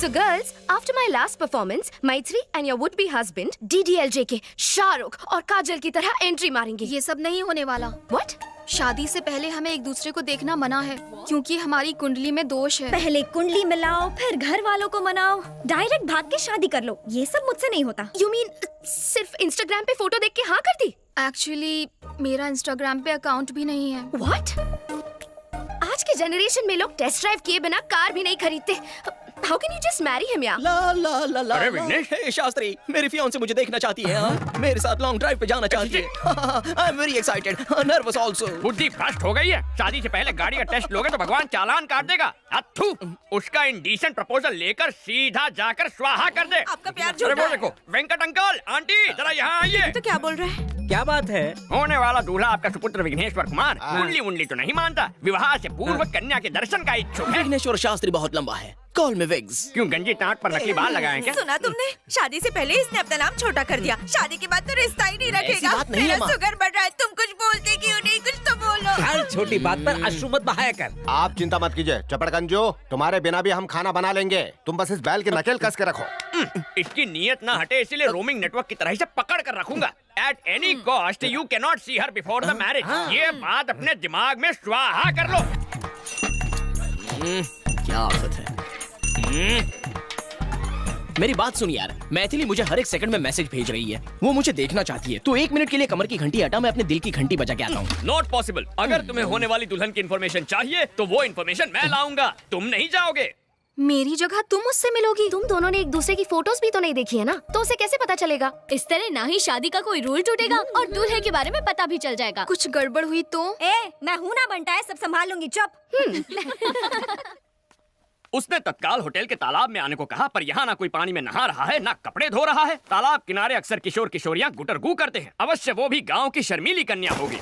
So girls, after my last performance, Maitri and your would-be husband DDLJ के शाहरुख और काजल की तरह एंट्री मारेंगे। ये सब नहीं होने वाला। What? शादी से पहले हमें एक दूसरे को देखना मना है क्योंकि हमारी कुंडली में दोष है। पहले कुंडली मिलाओ, फिर घर वालों को मनाओ, डायरेक्ट भाग के शादी कर लो। ये सब मुझसे नहीं होता। You mean सिर्फ इंस्टाग्राम पे फोटो देख के हाँ कर दी? एक्चुअली मेरा इंस्टाग्राम पे अकाउंट भी नहीं है। What? आज के जनरेशन में लोग टेस्ट ड्राइव किए बिना कार भी नहीं खरीदते। How can you just marry him यार? ला ला ला ला। अरे विघ्नेश, हे शास्त्री, मेरी फियांसे मुझे देखना चाहती है। हाँ? मेरे साथ लॉन्ग ड्राइव पे जाना चाहती है। I am very excited, nervous also. बुद्धि भ्रष्ट हो गई है। शादी से पहले गाड़ी का टेस्ट लोगे तो भगवान चालान काट देगा। अथू, उसका इंडीसेंट प्रपोजल लेकर सीधा जाकर स्वाहा कर दे। आपका प्यार अरे झूठा वो है। देखो, वेंकट अंकल, आंटी, जरा यहाँ आइए। तो क्या बोल रहे हैं? क्या बात है? होने वाला दूल्हा आपका सुपुत्र विघ्नेश्वर कुमार कुंडली उंडली तो नहीं मानता, विवाह से पूर्व कन्या के दर्शन का इच्छुक है। विघ्नेश्वर शास्त्री बहुत लंबा है, कॉल मी विग्स। क्यों गंजी टाट पर नकली बाल लगाए क्या? सुना तुमने? शादी से पहले इसने अपना नाम छोटा कर दिया। शादी के बाद तो रिश्ता ही नहीं ऐसी रखेगा। बात नहीं है, मेरा माँ। शुगर बढ़ रहा है। तुम कुछ बोलते क्यों नहीं? कुछ तो बोलो। हर छोटी बात पर अश्रु मत बहाया कर। आप चिंता मत कीजिए चपड़गंजो, तुम्हारे बिना भी हम खाना बना लेंगे। तुम बस इस बैल की नकेल कस के रखो। इसकी नीयत ना हटे इसीलिए रोमिंग नेटवर्क की तरह से पकड़ कर रखूंगा। At any cost, you cannot see her before the marriage. ये बात अपने दिमाग में स्वाहा कर लो। क्या आफत है। मेरी बात सुन यार, मैथिली मुझे हर एक सेकंड में मैसेज भेज रही है। वो मुझे देखना चाहती है। तो 1 मिनट के लिए कमर की घंटी हटा, मैं अपने दिल की घंटी बजा के आता हूँ। Not possible. अगर तुम्हें होने वाली दुल्हन की इन्फॉर्मेशन चाहिए तो वो इन्फॉर्मेशन मैं लाऊंगा, तुम नहीं जाओगे। मेरी जगह तुम उससे मिलोगी। तुम दोनों ने एक दूसरे की फोटोज भी तो नहीं देखी है ना, तो उसे कैसे पता चलेगा? इस तरह ना ही शादी का कोई रूल टूटेगा और दूल्हे के बारे में पता भी चल जाएगा। कुछ गड़बड़ हुई तो? मैं हूँ ना बनता है, सब संभाल लूंगी। चुप। उसने तत्काल होटल के तालाब में आने को कहा, पर यहाँ ना कोई पानी में नहा रहा है ना कपड़े धो रहा है। तालाब किनारे अक्सर किशोर किशोरियाँ गुटरगू करते हैं। अवश्य वो भी गाँव की शर्मीली कन्या होगी।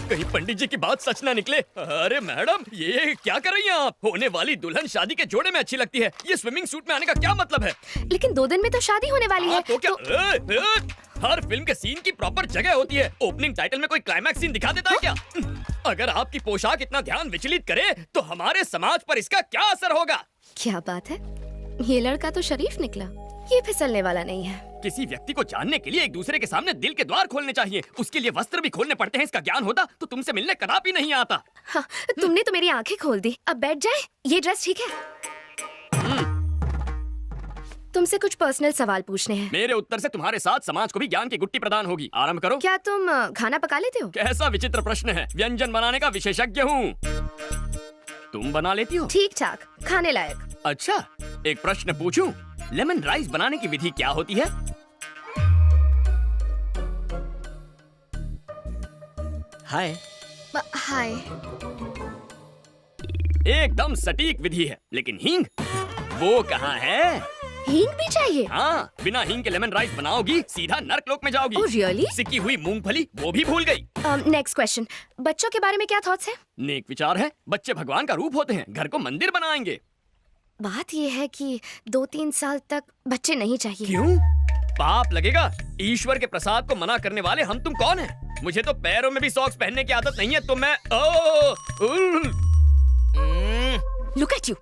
कहीं पंडित जी की बात सच ना निकले। अरे मैडम, ये क्या कर रही हैं आप? होने वाली दुल्हन शादी के जोड़े में अच्छी लगती है। ये स्विमिंग सूट में आने का क्या मतलब है? लेकिन 2 दिन में तो शादी होने वाली है। तो क्या हर फिल्म के सीन की प्रॉपर जगह होती है। ओपनिंग टाइटल में कोई क्लाइमैक्स सीन दिखा देता है क्या? अगर आपकी पोशाक इतना ध्यान विचलित करे तो हमारे समाज पर इसका क्या असर होगा? क्या बात है, ये लड़का तो शरीफ निकला। ये फिसलने वाला नहीं है। किसी व्यक्ति को जानने के लिए एक दूसरे के सामने दिल के द्वार खोलने चाहिए। उसके लिए वस्त्र भी खोलने पड़ते हैं। इसका ज्ञान होता तो तुमसे मिलने कदापि नहीं आता। हाँ, तुमने तो मेरी आंखें खोल दी। अब बैठ जाए। ये ड्रेस ठीक है? तुमसे कुछ पर्सनल सवाल पूछने हैं। मेरे उत्तर से तुम्हारे साथ समाज को भी ज्ञान की गुट्टी प्रदान होगी। आरंभ करो। क्या तुम खाना पका लेते हो? कैसा विचित्र प्रश्न है। व्यंजन बनाने का विशेषज्ञ हूँ। तुम बना लेती हो? ठीक ठाक, खाने लायक। अच्छा, एक प्रश्न पूछूं? लेमन राइस बनाने की विधि क्या होती है? हाय। हाय। एकदम सटीक विधि है, लेकिन हींग वो कहाँ है? हींग भी चाहिए? हाँ, बिना हींग के लेमन राइस बनाओगी सीधा नर्कलोक में जाओगी। Oh, really? सिकी हुई मूंगफली वो भी भूल गई। नेक्स्ट क्वेश्चन, बच्चों के बारे में क्या थॉट्स है? नेक विचार है। बच्चे भगवान का रूप होते हैं, घर को मंदिर बनाएंगे। बात ये है कि 2-3 साल तक बच्चे नहीं चाहिए। क्यों? पाप लगेगा। ईश्वर के प्रसाद को मना करने वाले हम तुम कौन हैं? मुझे तो पैरों में भी सॉक्स पहनने की आदत नहीं है, तो मैं look at you,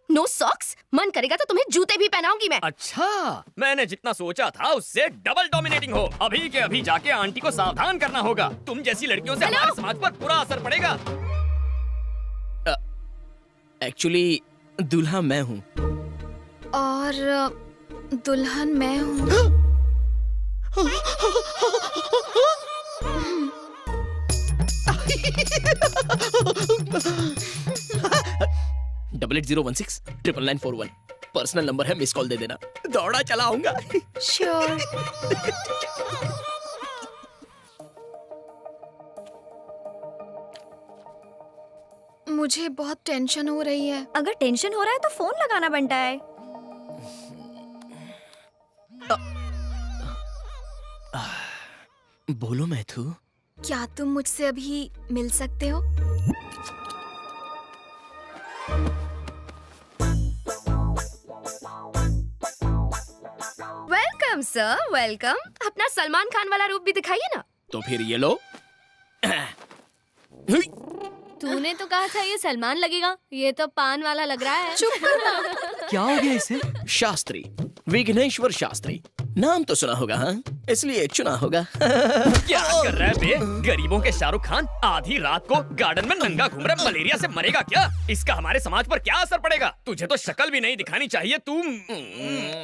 no socks. मन करेगा तो तुम्हें जूते भी पहनाऊंगी मैं। अच्छा, मैंने जितना सोचा था उससे डबल डोमिनेटिंग हो। अभी के अभी जाके आंटी को सावधान करना होगा। तुम जैसी लड़कियों से हमारे समाज पर बुरा असर पड़ेगा। एक्चुअली दूल्हा मैं हूँ। और दुल्हन मैं हूँ। डबल 8016 99941 पर्सनल नंबर है, मिस कॉल दे देना। दौड़ा चला आऊंगा। श्योर। मुझे बहुत टेंशन हो रही है। अगर टेंशन हो रहा है तो फोन लगाना बनता है। बोलो मैथु। क्या तुम मुझसे अभी मिल सकते हो? Welcome sir, welcome. अपना सलमान खान वाला रूप भी दिखाइए ना। तो फिर ये लो। तूने तो कहा था ये सलमान लगेगा, ये तो पान वाला लग रहा है। चुप करना। क्या हो गया इसे? शास्त्री, विघ्नेश्वर शास्त्री। नाम तो सुना होगा, हाँ? इसलिए चुना होगा। क्या कर रहा है बे? गरीबों के शाहरुख खान आधी रात को गार्डन में नंगा घूम रहा है, मलेरिया से मरेगा क्या? इसका हमारे समाज पर क्या असर पड़ेगा? तुझे तो शक्ल भी नहीं दिखानी चाहिए, तू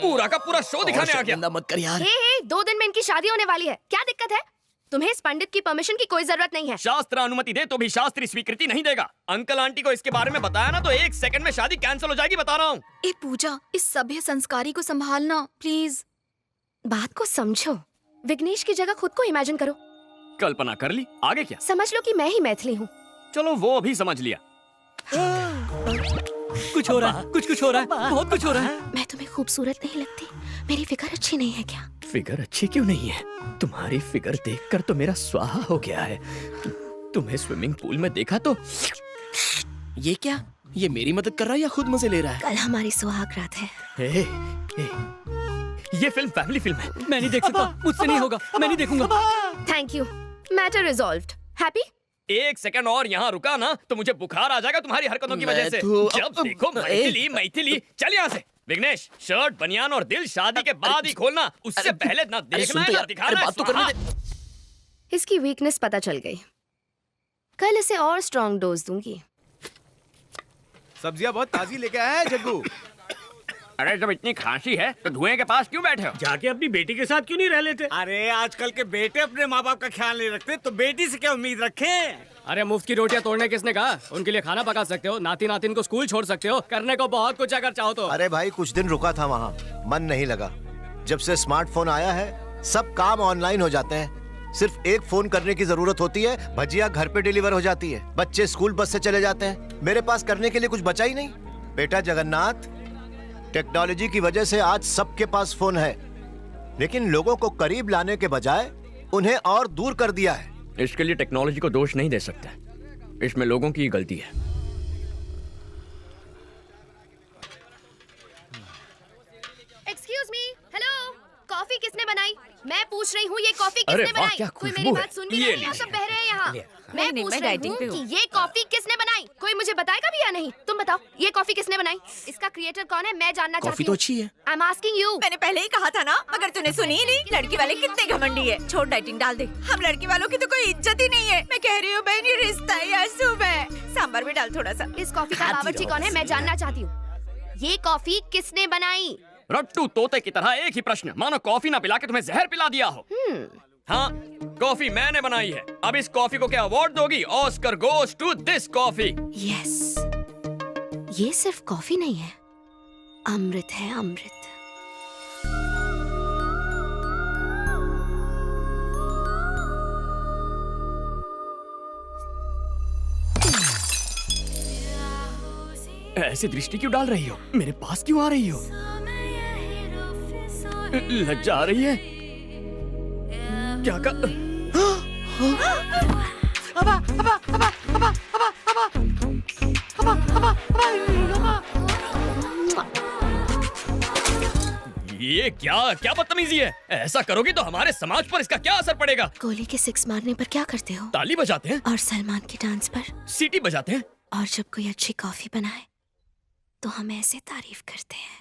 पूरा का पूरा शो दिखाने आ गया। शर्मिंदा मत कर यार। हे, 2 दिन में इनकी शादी होने वाली है, क्या दिक्कत है? तुम्हें इस पंडित की परमिशन की कोई जरूरत नहीं है। शास्त्र अनुमति दे तो भी शास्त्री स्वीकृति नहीं देगा। अंकल आंटी को इसके बारे में बताया ना तो 1 सेकंड में शादी कैंसिल हो जाएगी, बता रहा हूँ। ए पूजा, इस सभ्य संस्कारी को संभालना प्लीज। बात को समझो, विघ्नेश की जगह खुद को इमेजिन करो। कल्पना कर ली, आगे क्या? समझ लो कि मैं ही मैथिली हूँ। चलो वो भी समझ लिया। कुछ हो रहा है, कुछ हो रहा है, बहुत कुछ हो रहा है। मैं तुम्हें खूबसूरत नहीं लगती? मेरी फिगर अच्छी नहीं है क्या? फिगर अच्छी क्यों नहीं है? तुम्हारी फिगर देखकर तो मेरा स्वाहा हो गया है। तुम्हें स्विमिंग पूल में देखा तो ये क्या? ये मेरी मदद कर रहा है या खुद मजे ले रहा है? कल हमारी सुहागरात है। ए, ये फिल्म फैमिली फिल्म है। मैं नहीं देख सकता, मुझसे नहीं होगा, मैं नहीं देखूंगा। Thank you, matter resolved. Happy? 1 second और यहाँ रुका ना तो मुझे बुखार आ जाएगा तुम्हारी हरकतों की वजह से। जब देखो मैथिली मैथिली। चल यहाँ से। विघ्नेश, शर्ट, बनियान और दिल शादी के बाद ही खोलना, उससे पहले ना देखना है ना दिखाना है। बात तो करने दे। इसकी वीकनेस पता चल गई, कल इसे और स्ट्रॉन्ग डोज दूंगी। सब्जियां बहुत ताजी लेके आया है जग्गू। अरे जब इतनी खांसी है तो धुएं के पास क्यों बैठे हो? जाके अपनी बेटी के साथ क्यों नहीं रह लेते? अरे आजकल के बेटे अपने माँ बाप का ख्याल नहीं रखते तो बेटी से क्या उम्मीद रखें? अरे मुफ्त की रोटियां तोड़ने किसने कहा? उनके लिए खाना पका सकते हो, नाती नातिन को स्कूल छोड़ सकते हो, करने को बहुत कुछ अगर चाहो तो। अरे भाई कुछ दिन रुका था वहाँ, मन नहीं लगा। जब से स्मार्टफोन आया है सब काम ऑनलाइन हो जाते हैं। सिर्फ एक फोन करने की जरूरत होती है, भजिया घर पे डिलीवर हो जाती है, बच्चे स्कूल बस से चले जाते हैं। मेरे पास करने के लिए कुछ बचा ही नहीं। बेटा जगन्नाथ, टेक्नोलॉजी की वजह से आज सबके पास फोन है, लेकिन लोगों को करीब लाने के बजाय उन्हें और दूर कर दिया है। इसके लिए टेक्नोलॉजी को दोष नहीं दे सकते, इसमें लोगों की गलती है। एक्सक्यूज मी, हेलो, कॉफी किसने बनाई? मैं पूछ रही हूँ, ये कॉफी अरे किसने वाह, बनाई? क्या कोई खुशबू मेरी है। बात सुन भी ये नहीं लीजिए। रहा, सब बह रहे हैं यहाँ। मैं नहीं, पूछ मैं रही डाइटिंग पे हूँ हूँ। कि ये कॉफी किसने बनाई? कोई मुझे बताएगा भी या नहीं? तुम बताओ, ये कॉफी किसने बनाई? इसका क्रिएटर कौन है? मैं जानना चाहती हूँ। कॉफी तो अच्छी है। I am asking you. मैंने पहले ही कहा था ना, मगर तूने सुनी ही नहीं। लड़की वाले कितने घमंडी है। छोड़, डाइटिंग डाल दे। हम लड़की वालों की तो कोई इज्जत ही नहीं है। मैं कह रही हूँ बहन, ये रिश्ता ही अशुभ है। सांभर भी डाल थोड़ा सा। इस कॉफी का बावर्ची कौन है? मैं जानना चाहती हूँ। ये कॉफी किसने बनाई? रट्टू तोते की तरह एक ही प्रश्न, मानो कॉफी ना पिला के तुम्हें जहर पिला दिया हो। हाँ, कॉफी मैंने बनाई है। अब इस कॉफी को क्या अवार्ड दोगी? Oscar goes to this coffee. Yes, ये सिर्फ कॉफी नहीं है, अमृत है, अमृत। ऐसी दृष्टि क्यों डाल रही हो? मेरे पास क्यों आ रही हो? लज्जा आ रही है? क्या कर... ये क्या क्या बदतमीजी है? ऐसा करोगी तो हमारे समाज पर इसका क्या असर पड़ेगा? गोली के 6 मारने पर क्या करते हो? ताली बजाते हैं और सलमान के डांस पर? सीटी बजाते हैं। और जब कोई अच्छी कॉफी बनाए तो हम ऐसे तारीफ करते हैं।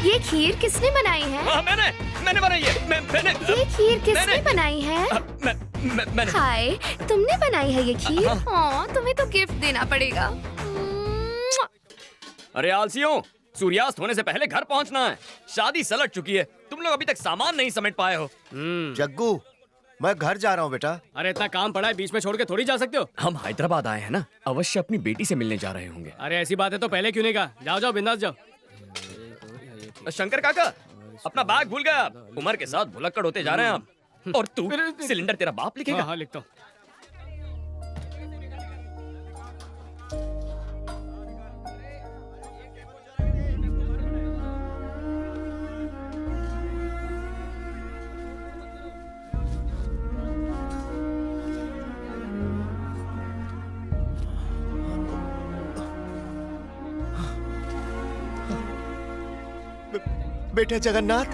ये खीर किसने बनाई है? मैंने बनाई है। मैंने ये खीर किसने बनाई है? मैंने हाय, तुमने बनाई है ये खीर? हाँ, तुम्हें तो गिफ्ट देना पड़ेगा। अरे आलसियों, सूर्यास्त होने से पहले घर पहुंचना है। शादी सलट चुकी है, तुम लोग अभी तक सामान नहीं समेट पाए हो। जग्गू, मैं घर जा रहा हूँ बेटा। अरे इतना काम पड़ा है, बीच में छोड़ के थोड़ी जा सकते हो। हम हैदराबाद आए हैं ना, अवश्य अपनी बेटी से मिलने जा रहे होंगे। अरे ऐसी बात है तो पहले क्यों नहीं कहा? जाओ जाओ, बिंदास जाओ। शंकर काका, अपना बैग भूल गया। उम्र के साथ भुलक्कड़ होते जा रहे हैं आप। और तू, सिलेंडर तेरा बाप लिखेगा? हाँ, लिखता हूँ। बेटा जगन्नाथ,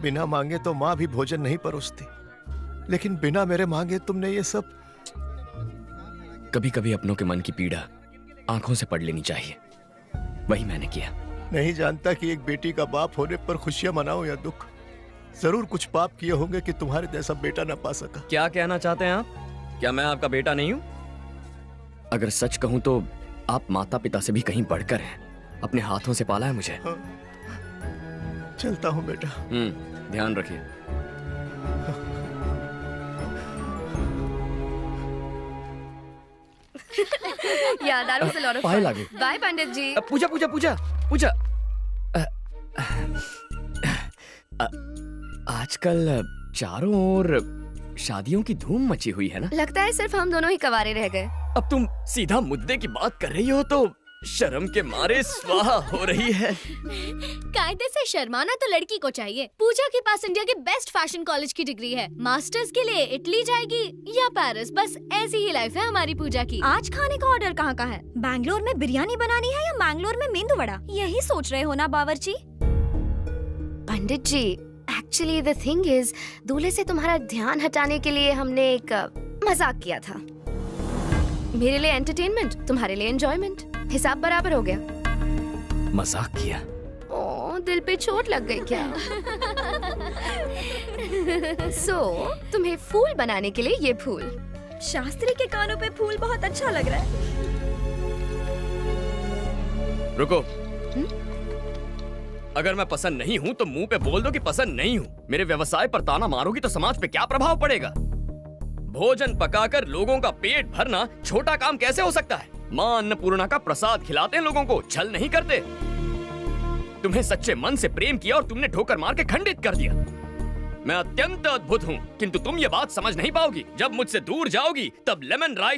बिना मांगे तो माँ भी भोजन नहीं परोसती, लेकिन बिना मेरे मांगे तुमने ये सब। कभी कभी अपनों के मन की पीड़ा आंखों से पढ़ लेनी चाहिए, वही मैंने किया। नहीं जानता कि एक बेटी का बाप होने पर खुशियां मनाओ या दुख। जरूर कुछ पाप किए होंगे कि तुम्हारे जैसा बेटा ना पा सका। क्या कहना चाहते हैं आप? क्या मैं आपका बेटा नहीं हूँ? अगर सच कहूं तो आप माता पिता से भी कहीं बढ़कर हैं। अपने हाथों से पाला है मुझे। हाँ। चलता हूँ बेटा। ध्यान रखिए। Yeah, that was a lot of पाए fun. लागे। Bye, पंडित जी। पूजा पूजा पूजा पूजा। आजकल चारों ओर शादियों की धूम मची हुई है ना? लगता है सिर्फ हम दोनों ही कवारे रह गए। अब तुम सीधा मुद्दे की बात कर रही हो तो शर्म के मारे स्वाहा हो रही है। कायदे से शर्माना तो लड़की को चाहिए। पूजा के पास इंडिया के बेस्ट फैशन कॉलेज की डिग्री है। मास्टर्स के लिए इटली जाएगी या पेरिस, बस ऐसी ही लाइफ है हमारी पूजा की। आज खाने का ऑर्डर कहाँ का है? बैंगलोर में बिरयानी बनानी है या मैंगलोर में मेंदू वड़ा? यही सोच रहे हो ना बावर्ची? पंडित जी, एक्चुअली द थिंग इज, दूल्हे से तुम्हारा ध्यान हटाने के लिए हमने एक मजाक किया था। मेरे लिए एंटरटेनमेंट, तुम्हारे लिए एंजॉयमेंट। हिसाब बराबर हो गया। मजाक किया? ओ, दिल पे चोट लग गई क्या? तुम्हें फूल बनाने के लिए ये फूल। शास्त्री के कानों पे फूल बहुत अच्छा लग रहा है। रुको। अगर मैं पसंद नहीं हूँ तो मुंह पे बोल दो कि पसंद नहीं हूँ। मेरे व्यवसाय पर ताना मारोगी तो समाज पे क्या प्रभाव पड़ेगा? भोजन पकाकर लोगों का पेट भरना छोटा काम कैसे हो सकता है? माँ अन्नपूर्णा का प्रसाद खिलाते हैं लोगों को, छल नहीं करते। तुम्हें सच्चे मन से प्रेम किया और तुमने ठोकर मार के खंडित कर दिया। मैं अत्यंत अद्भुत हूँ, किंतु तुम ये बात समझ नहीं पाओगी। जब मुझसे दूर जाओगी तब लेमन राइस